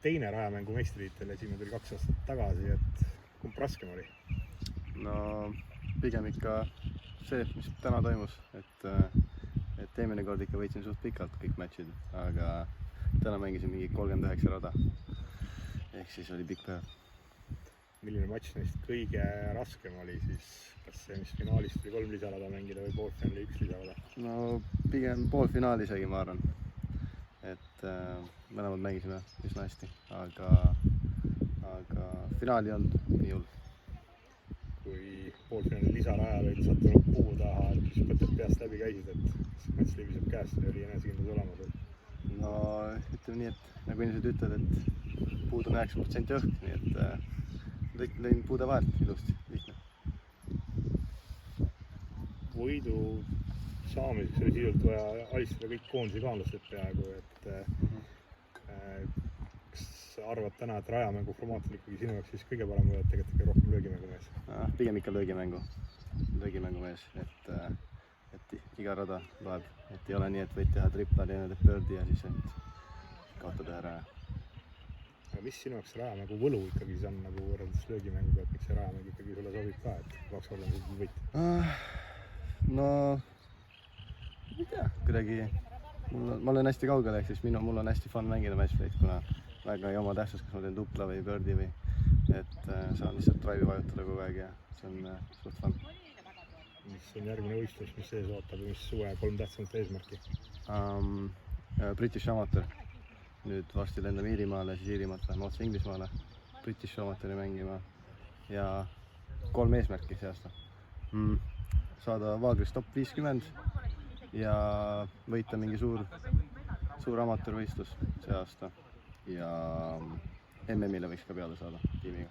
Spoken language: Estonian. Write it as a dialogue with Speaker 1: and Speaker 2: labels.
Speaker 1: teine rajamängu meistritiitel, esimene tuli 2 aastat tagasi, et kumb raskem oli?
Speaker 2: No pigem ikka see, mis täna toimus, et eelmine kord ikka võitsin suht pikalt kõik matšid, aga täna mängisin mingi 39 rada. Ehk siis oli pikk päev.
Speaker 1: Milline matš neist kõige raskem oli siis? Kas see, mis finaalis tuli 3 lisarada mängida või poolfinaali 1 lisarada?
Speaker 2: No pigem poolfinaal isegi, ma arvan. Et mõlemad mängisime üsna hästi, aga finaali ei olnud nii hull.
Speaker 1: Kui poolfinaali lisarajal olid sattunud puu taha, et mis mõtted peast läbi käisid, et matš libiseb käest ja oli enesekindlus olemas?
Speaker 2: No ütleme nii, et nagu inimesed ütlevad, et puud on 90% õhk, nii et lõin puude vahelt ilusti, lihtne.
Speaker 1: Võidu saamiseks oli sisult vaja alistada kõik koondise kaanlased peaaegu, et kas arvad täna, et rajamängu formaat oli ikkagi sinu jaoks siis kõige parem või tegelikult ikka rohkem löögimängu mees?
Speaker 2: Pigem ikka löögimängu mees, et iga rada loeb, et ei ole nii, et võid teha tripla, teine teeb pöördi ja siis kaotada ära.
Speaker 1: Aga mis sinu jaoks rajamängu võlu ikkagi on nagu võrreldes löögimänguga, et miks see rajamäng ikkagi sulle sobib ka, et kaks korda on võit?
Speaker 2: No ei tea, kuidagi ma olen hästi kaugel, ehk siis mul on hästi fun mängida matchplay'd, kuna väga ei oma tähtsust, kas ma teen tupla või pöördi või et saan lihtsalt drive'i vajutada kogu aeg ja see on suht fun.
Speaker 1: Mis on järgmine võistlus, mis sees ootab ja mis suve 3 tähtsamat eesmärki?
Speaker 2: British Amateur. Nüüd varsti lendame Iirimaale, siis Iirimaalt läheme otse Inglismaale British Amateuri mängima ja 3 eesmärki see aasta. Saada Vaagris top 50 ja võita mingi suur amatöörvõistlus see aasta ja MM-ile võiks ka peale saada tiimiga.